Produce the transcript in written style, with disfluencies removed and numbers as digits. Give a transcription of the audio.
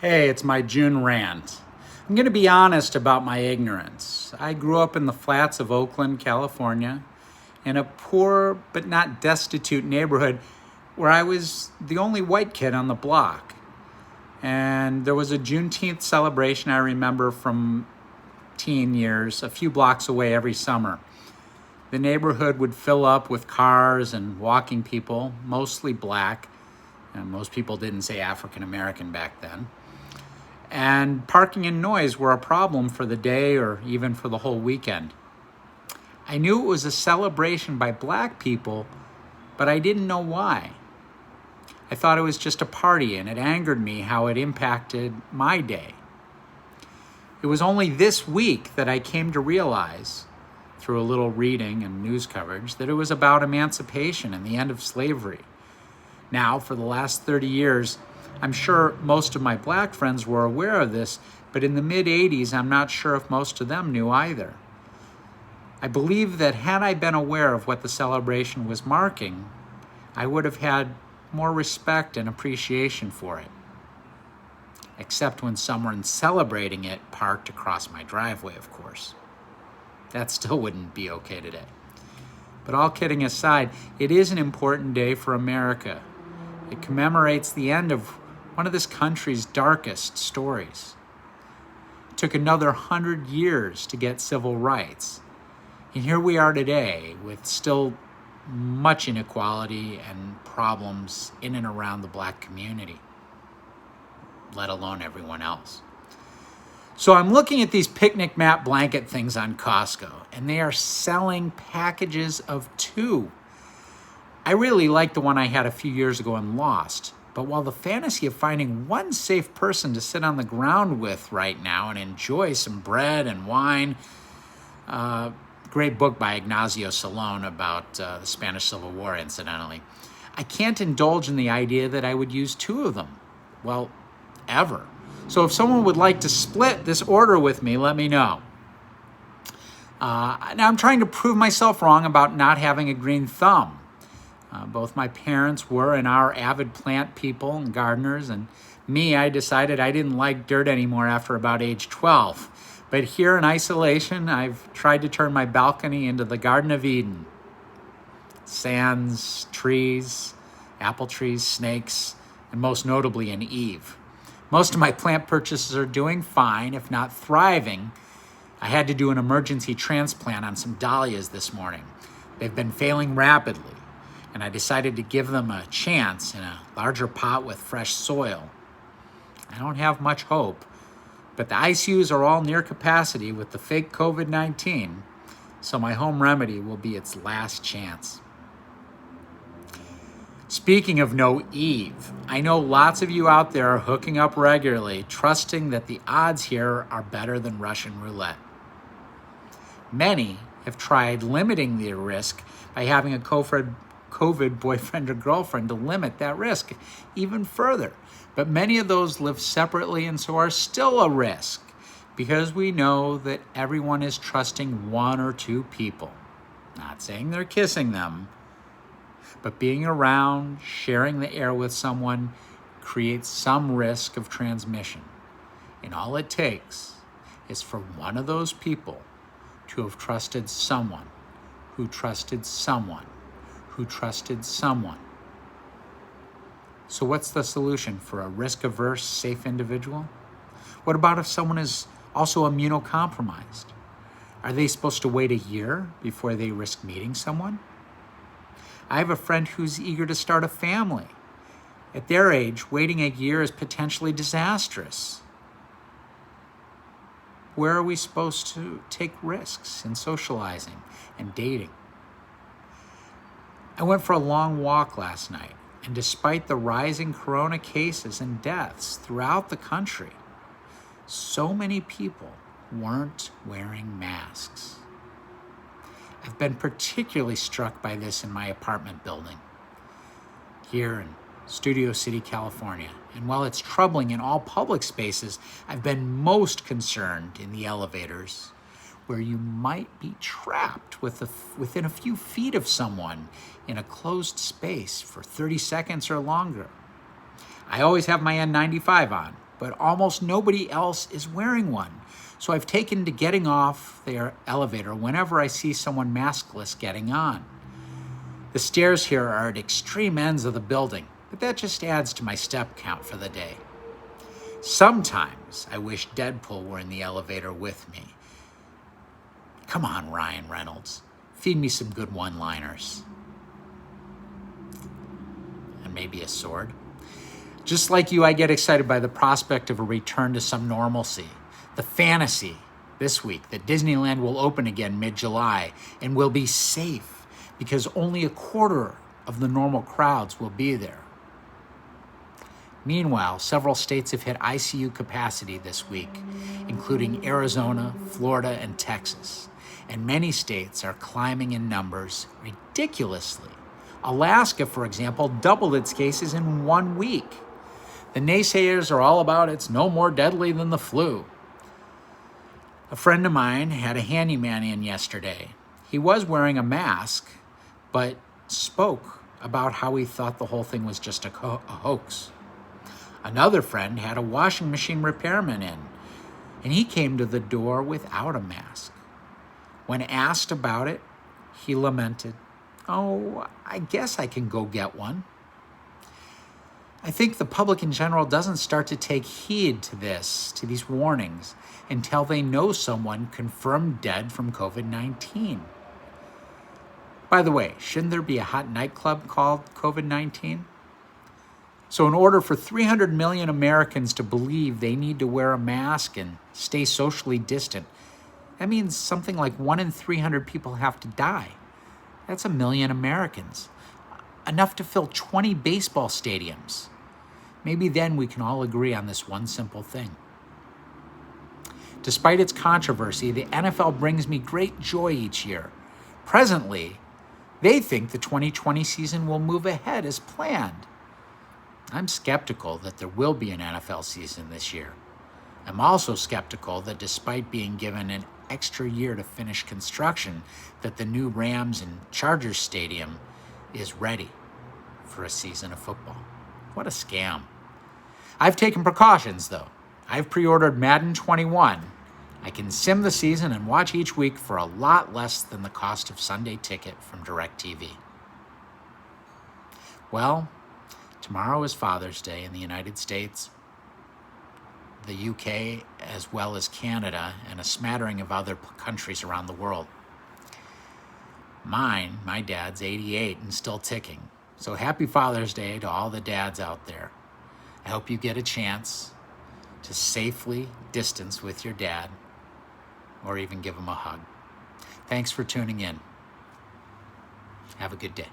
Hey, it's my June rant. I'm going to be honest about my ignorance. I grew up in the flats of Oakland, California, in a poor but not destitute neighborhood where I was the only white kid on the block. And there was a Juneteenth celebration I remember from teen years, a few blocks away every summer. The neighborhood would fill up with cars and walking people, mostly black, and most people didn't say African American back then. And parking and noise were a problem for the day or even for the whole weekend. I knew it was a celebration by black people, but I didn't know why. I thought it was just a party, and it angered me how it impacted my day. It was only this week that I came to realize, through a little reading and news coverage, that it was about emancipation and the end of slavery. Now, for the last 30 years, I'm sure most of my black friends were aware of this, but in the mid-'80s, I'm not sure if most of them knew either. I believe that had I been aware of what the celebration was marking, I would have had more respect and appreciation for it. Except when someone celebrating it parked across my driveway, of course. That still wouldn't be okay today. But all kidding aside, it is an important day for America. It commemorates the end of one of this country's darkest stories. It took another 100 years to get civil rights. And here we are today with still much inequality and problems in and around the black community, let alone everyone else. So I'm looking at these picnic mat blanket things on Costco, and they are selling packages of 2. I really like the one I had a few years ago and lost. But while the fantasy of finding one safe person to sit on the ground with right now and enjoy some bread and wine, great book by Ignacio Salón about the Spanish Civil War, incidentally, I can't indulge in the idea that I would use 2 of them. Well, ever. So if someone would like to split this order with me, let me know. Now I'm trying to prove myself wrong about not having a green thumb. Both my parents were and are avid plant people and gardeners, and me, I decided I didn't like dirt anymore after about age 12. But here in isolation, I've tried to turn my balcony into the Garden of Eden. Sands, trees, apple trees, snakes, and most notably an Eve. Most of my plant purchases are doing fine, if not thriving. I had to do an emergency transplant on some dahlias this morning. They've been failing rapidly, and I decided to give them a chance in a larger pot with fresh soil. I don't have much hope, but the ICUs are all near capacity with the fake COVID-19, so my home remedy will be its last chance. Speaking of no Eve, I know lots of you out there are hooking up regularly, trusting that the odds here are better than Russian roulette. Many have tried limiting the risk by having a COVID boyfriend or girlfriend to limit that risk even further. But many of those live separately and so are still a risk because we know that everyone is trusting 1 or 2 people. Not saying they're kissing them, but being around, sharing the air with someone creates some risk of transmission. And all it takes is for one of those people to have trusted someone who trusted someone who trusted someone. So what's the solution for a risk-averse, safe individual? What about if someone is also immunocompromised? Are they supposed to wait a year before they risk meeting someone? I have a friend who's eager to start a family. At their age, waiting a year is potentially disastrous. Where are we supposed to take risks in socializing and dating? I went for a long walk last night, and despite the rising corona cases and deaths throughout the country, so many people weren't wearing masks. I've been particularly struck by this in my apartment building here in Studio City, California. And while it's troubling in all public spaces, I've been most concerned in the elevators, where you might be trapped within a few feet of someone in a closed space for 30 seconds or longer. I always have my N95 on, but almost nobody else is wearing one. So I've taken to getting off their elevator whenever I see someone maskless getting on. The stairs here are at extreme ends of the building, but that just adds to my step count for the day. Sometimes I wish Deadpool were in the elevator with me. Come on, Ryan Reynolds. Feed me some good one-liners. And maybe a sword. Just like you, I get excited by the prospect of a return to some normalcy. The fantasy this week that Disneyland will open again mid-July and will be safe because only a quarter of the normal crowds will be there. Meanwhile, several states have hit ICU capacity this week, including Arizona, Florida, and Texas. And many states are climbing in numbers ridiculously. Alaska, for example, doubled its cases in 1 week. The naysayers are all about it's no more deadly than the flu. A friend of mine had a handyman in yesterday. He was wearing a mask, but spoke about how he thought the whole thing was just a hoax. Another friend had a washing machine repairman in, and he came to the door without a mask. When asked about it, he lamented, "Oh, I guess I can go get one." I think the public in general doesn't start to take heed to these warnings, until they know someone confirmed dead from COVID-19. By the way, shouldn't there be a hot nightclub called COVID-19? So in order for 300 million Americans to believe they need to wear a mask and stay socially distant, that means something like 1 in 300 people have to die. That's 1 million Americans. Enough to fill 20 baseball stadiums. Maybe then we can all agree on this one simple thing. Despite its controversy, the NFL brings me great joy each year. Presently, they think the 2020 season will move ahead as planned. I'm skeptical that there will be an NFL season this year. I'm also skeptical that despite being given an extra year to finish construction, that the new Rams and Chargers stadium is ready for a season of football. What a scam. I've taken precautions, though. I've pre-ordered Madden 21. I can sim the season and watch each week for a lot less than the cost of Sunday ticket from DirecTV. Well, tomorrow is Father's Day in the United States, the UK, as well as Canada, and a smattering of other countries around the world. My dad's 88 and still ticking. So happy Father's Day to all the dads out there. I hope you get a chance to safely distance with your dad or even give him a hug. Thanks for tuning in. Have a good day.